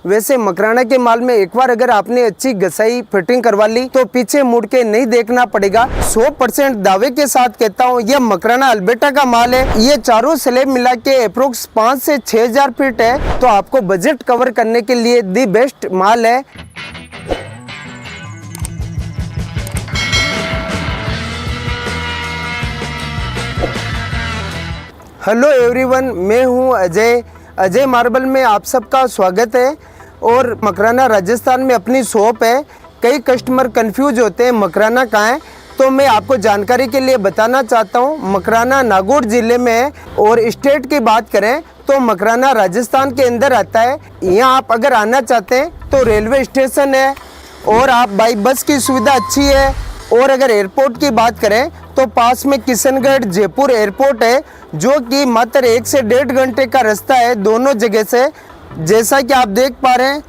वैसे मकराना के माल में एक बार अगर आपने अच्छी घसाई फिटिंग करवा ली तो पीछे मुड़ के नहीं देखना पड़ेगा। 100% दावे के साथ कहता हूँ यह मकराना अल्बर्टा का माल है। ये चारों स्लैब मिला के अप्रोक्स 5 से 6,000 फीट है, तो आपको बजट कवर करने के लिए दी बेस्ट माल है। हेलो एवरीवन, मैं हूं अजय मार्बल में आप सबका स्वागत है। और मकराना राजस्थान में अपनी शॉप है। कई कस्टमर कंफ्यूज होते हैं मकराना कहाँ है, तो मैं आपको जानकारी के लिए बताना चाहता हूं। मकराना नागौर ज़िले में है और स्टेट की बात करें तो मकराना राजस्थान के अंदर आता है। यहाँ आप अगर आना चाहते हैं तो रेलवे स्टेशन है और आप बाई बस की सुविधा अच्छी है। और अगर एयरपोर्ट की बात करें तो पास में किशनगढ़ जयपुर एयरपोर्ट है, जो कि मात्र 1 से 1.5 घंटे का रास्ता है दोनों जगह से। जैसा कि आप देख पा रहे हैं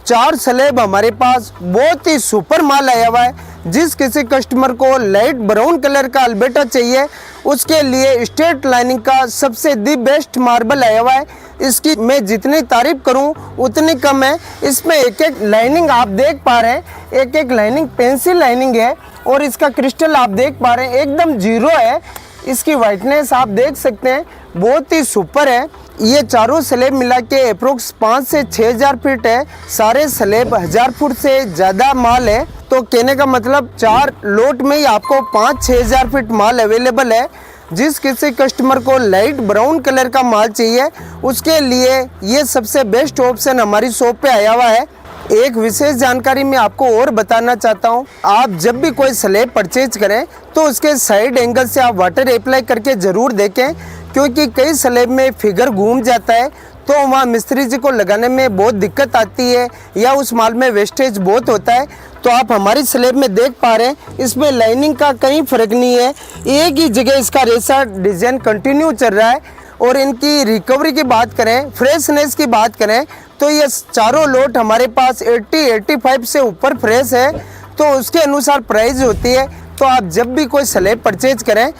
4 स्लैब हमारे पास बहुत ही सुपर माल आया हुआ है। जिस किसी कस्टमर को लाइट ब्राउन कलर का अल्बर्टा चाहिए उसके लिए स्ट्रेट लाइनिंग का सबसे दी बेस्ट मार्बल आया हुआ है। इसकी मैं जितनी तारीफ करूं उतनी कम है। इसमें एक एक लाइनिंग आप देख पा रहे हैं, एक एक लाइनिंग पेंसिल लाइनिंग है और इसका क्रिस्टल आप देख पा रहे हैं एकदम जीरो है। इसकी वाइटनेस आप देख सकते हैं बहुत ही सुपर है। ये चारों स्लैब मिला के अप्रोक्स 5 से 6,000 फीट है। सारे स्लैब 1000 फुट से ज़्यादा माल है, तो कहने का मतलब 4 लोट में ही आपको 5-6,000 फीट माल अवेलेबल है। जिस किसी कस्टमर को लाइट ब्राउन कलर का माल चाहिए उसके लिए ये सबसे बेस्ट ऑप्शन हमारी शॉप पे आया हुआ है। एक विशेष जानकारी मैं आपको और बताना चाहता हूँ, आप जब भी कोई स्लैब परचेज करें तो उसके साइड एंगल से आप वाटर अप्लाई करके ज़रूर देखें, क्योंकि कई स्लैब में फिगर घूम जाता है तो वहाँ मिस्त्री जी को लगाने में बहुत दिक्कत आती है या उस माल में वेस्टेज बहुत होता है। तो आप हमारी स्लैब में देख पा रहे हैं इसमें लाइनिंग का कहीं फ़र्क नहीं है, एक ही जगह इसका रेसा डिज़ाइन कंटिन्यू चल रहा है। और इनकी रिकवरी की बात करें, फ्रेशनेस की बात करें तो ये चारों लोट हमारे पास 80-85 से ऊपर फ्रेश है, तो उसके अनुसार प्राइस होती है। तो आप जब भी कोई स्लैब परचेज करें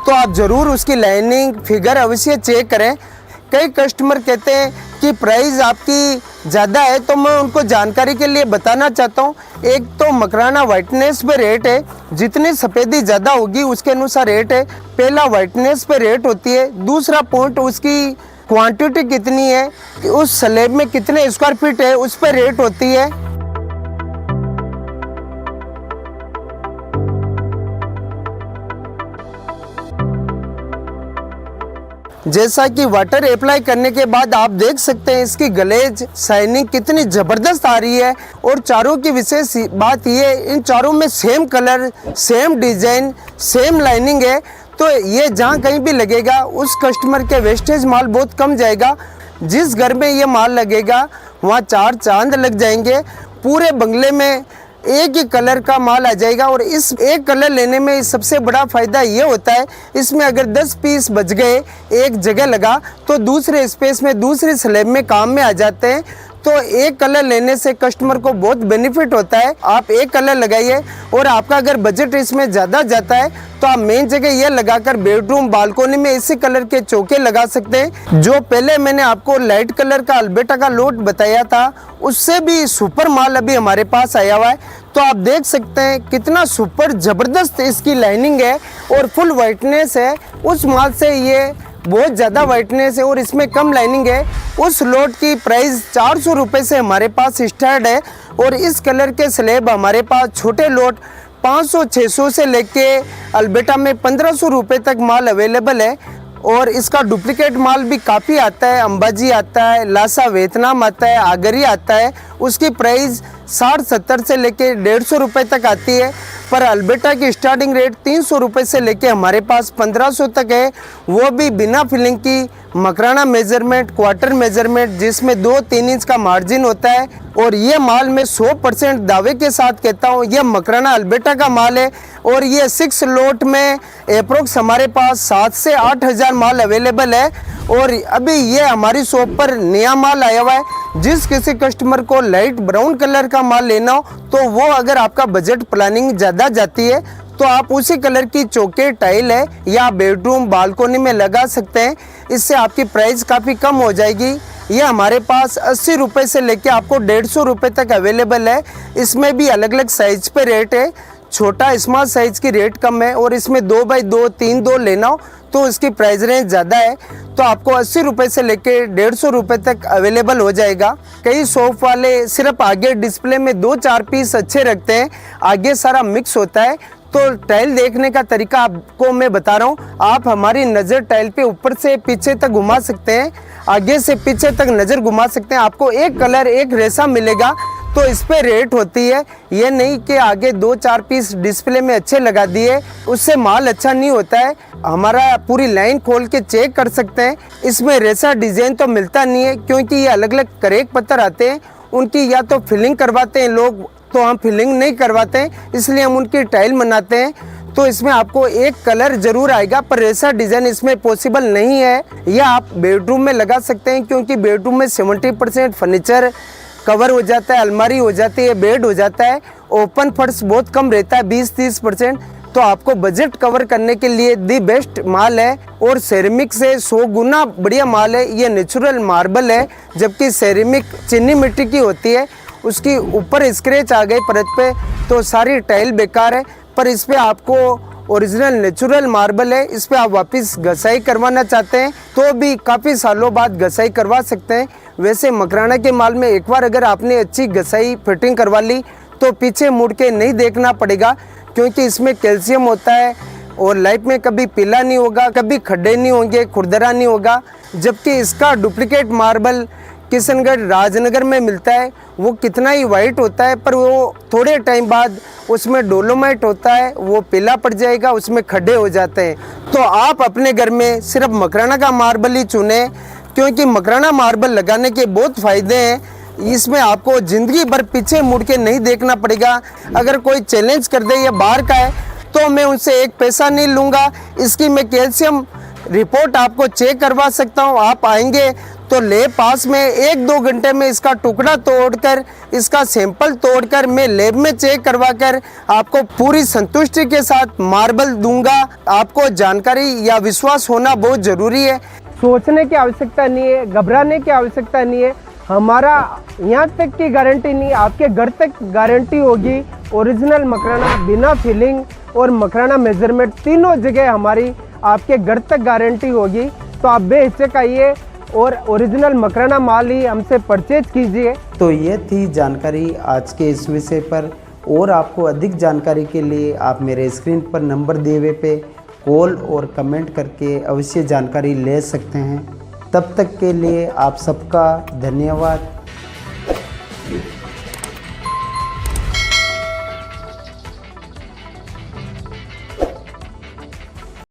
तो आप ज़रूर उसकी लाइनिंग फिगर अवश्य चेक करें। कई कस्टमर कहते हैं कि प्राइस आपकी ज़्यादा है, तो मैं उनको जानकारी के लिए बताना चाहता हूँ। एक तो मकराना वाइटनेस पे रेट है, जितनी सफ़ेदी ज़्यादा होगी उसके अनुसार रेट है। पहला वाइटनेस पे रेट होती है, दूसरा पॉइंट उसकी क्वांटिटी कितनी है, कि उस स्लैब में कितने स्क्वायर फीट है उस पर रेट होती है। जैसा कि वाटर अप्लाई करने के बाद आप देख सकते हैं इसकी ग्लेज शाइनिंग कितनी ज़बरदस्त आ रही है। और चारों की विशेष बात ये, इन चारों में same colour, same design, same lining है, तो ये जहाँ कहीं भी लगेगा उस कस्टमर के वेस्टेज माल बहुत कम जाएगा। जिस घर में ये माल लगेगा वहाँ 4 चांद लग जाएंगे। पूरे बंगले में एक ही कलर का माल आ जाएगा। और इस एक कलर लेने में सबसे बड़ा फ़ायदा ये होता है, इसमें अगर 10 पीस बच गए एक जगह लगा तो दूसरे स्पेस में दूसरे स्लैब में काम में आ जाते हैं। तो एक कलर लेने से कस्टमर को बहुत बेनिफिट होता है। आप एक कलर लगाइए और आपका अगर बजट इसमें ज़्यादा जाता है तो आप मेन जगह ये लगाकर बेडरूम बालकोनी में इसी कलर के चौके लगा सकते हैं। जो पहले मैंने आपको लाइट कलर का अल्बर्टा का लोट बताया था उससे भी सुपर माल अभी हमारे पास आया हुआ है। तो आप देख सकते हैं कितना सुपर ज़बरदस्त इसकी लाइनिंग है और फुल वाइटनेस है। उस माल से ये बहुत ज़्यादा वाइटनेस है और इसमें कम लाइनिंग है। उस लोट की प्राइस 400 रुपये से हमारे पास स्टार्ट है। और इस कलर के स्लैब हमारे पास छोटे लोट 500-600 से लेके अल्बर्टा में 1500 रुपये तक माल अवेलेबल है। और इसका डुप्लीकेट माल भी काफ़ी आता है, अंबाजी आता है, लासा वियतनाम आता है, आगरी आता है। उसकी प्राइस 60-70 से लेके 150 रुपये तक आती है। पर अल्बर्टा की स्टार्टिंग रेट 300 रुपये से लेके हमारे पास 1500 तक है, वो भी बिना फिलिंग की। मकराना मेजरमेंट, क्वार्टर मेजरमेंट, जिसमें 2-3 इंच का मार्जिन होता है। और ये माल मैं 100% दावे के साथ कहता हूँ ये मकराना अल्बर्टा का माल है। और ये 6 लोट में अप्रोक्स हमारे पास 7 से 8 हज़ार माल अवेलेबल है। और अभी ये हमारी शॉप पर नया माल आया हुआ है। जिस किसी कस्टमर को लाइट ब्राउन कलर का माल लेना हो तो वो अगर आपका बजट प्लानिंग ज़्यादा जाती है तो आप उसी कलर की चौके टाइल है या बेडरूम बालकोनी में लगा सकते हैं। इससे आपकी प्राइस काफ़ी कम हो जाएगी। ये हमारे पास 80 रुपये से लेके आपको 150 रुपये तक अवेलेबल है। इसमें भी अलग अलग साइज पे रेट है। छोटा स्मॉल साइज की रेट कम है और इसमें 2x2 3-2 लेना हो तो इसकी प्राइस रेंज ज़्यादा है। तो आपको 80 रुपये से लेके 150 रुपये तक अवेलेबल हो जाएगा। कई शॉप वाले सिर्फ आगे डिस्प्ले में 2-4 पीस अच्छे रखते हैं, आगे सारा मिक्स होता है। तो टाइल देखने का तरीका आपको मैं बता रहा हूँ। आप हमारी नज़र टाइल पे ऊपर से पीछे तक घुमा सकते हैं, आगे से पीछे तक नज़र घुमा सकते हैं। आपको एक कलर एक रेशा मिलेगा। तो इस पे रेट होती है। ये नहीं कि आगे 2-4 पीस डिस्प्ले में अच्छे लगा दिए उससे माल अच्छा नहीं होता है। हमारा पूरी लाइन खोल के चेक कर सकते हैं। इसमें रेशा डिज़ाइन तो मिलता नहीं है क्योंकि ये अलग अलग करेक पत्थर आते हैं, उनकी या तो फिलिंग करवाते हैं लोग, तो हम फिलिंग नहीं करवाते हैं, इसलिए हम उनकी टाइल बनाते हैं। तो इसमें आपको एक कलर जरूर आएगा पर ऐसा डिज़ाइन इसमें पॉसिबल नहीं है। यह आप बेडरूम में लगा सकते हैं क्योंकि बेडरूम में 70% फर्नीचर कवर हो जाता है, अलमारी हो जाती है, बेड हो जाता है। ओपन फर्श बहुत कम रहता है, 20-30%। तो आपको बजट कवर करने के लिए दी बेस्ट माल है और सेरेमिक से 100 गुना बढ़िया माल है। ये नेचुरल मार्बल है, जबकि सेरेमिक चीनी मिट्टी की होती है, उसकी ऊपर स्क्रैच आ गए परत पे तो सारी टाइल बेकार है। पर इस पे आपको ओरिजिनल नेचुरल मार्बल है, इस पे आप वापस घसाई करवाना चाहते हैं तो भी काफ़ी सालों बाद घसाई करवा सकते हैं। वैसे मकराना के माल में एक बार अगर आपने अच्छी घसाई फिटिंग करवा ली तो पीछे मुड़ के नहीं देखना पड़ेगा क्योंकि इसमें कैल्शियम होता है और लाइफ में कभी पीला नहीं होगा, कभी खड्डे नहीं होंगे, खुरदरा नहीं होगा। जबकि इसका डुप्लीकेट मार्बल किशनगढ़ राजनगर में मिलता है, वो कितना ही वाइट होता है पर वो थोड़े टाइम बाद उसमें डोलोमाइट होता है, वो पीला पड़ जाएगा, उसमें खड्डे हो जाते हैं। तो आप अपने घर में सिर्फ मकराना का मार्बल ही चुने क्योंकि मकराना मार्बल लगाने के बहुत फ़ायदे हैं। इसमें आपको ज़िंदगी भर पीछे मुड़ के नहीं देखना पड़ेगा। अगर कोई चैलेंज कर दे ये बाहर का है तो मैं उनसे एक पैसा नहीं लूँगा। इसकी मैं कैल्शियम रिपोर्ट आपको चेक करवा सकता हूँ। आप आएंगे तो लैब पास में 1-2 घंटे में इसका टुकड़ा तोड़कर, इसका सैंपल तोड़कर मैं लैब में चेक करवा कर आपको पूरी संतुष्टि के साथ मार्बल दूंगा। आपको जानकारी या विश्वास होना बहुत ज़रूरी है। सोचने की आवश्यकता नहीं है, घबराने की आवश्यकता नहीं है। हमारा यहाँ तक की गारंटी नहीं, आपके घर तक गारंटी होगी। ओरिजिनल मकराना बिना फिलिंग और मकराना मेजरमेंट तीनों जगह हमारी आपके घर तक गारंटी होगी। तो आप बेहिचक आइए और ओरिजिनल मकराना माल ही हमसे परचेज कीजिए। तो ये थी जानकारी आज के इस विषय पर। और आपको अधिक जानकारी के लिए आप मेरे स्क्रीन पर नंबर दिए हुए पे कॉल और कमेंट करके अवश्य जानकारी ले सकते हैं। तब तक के लिए आप सबका धन्यवाद।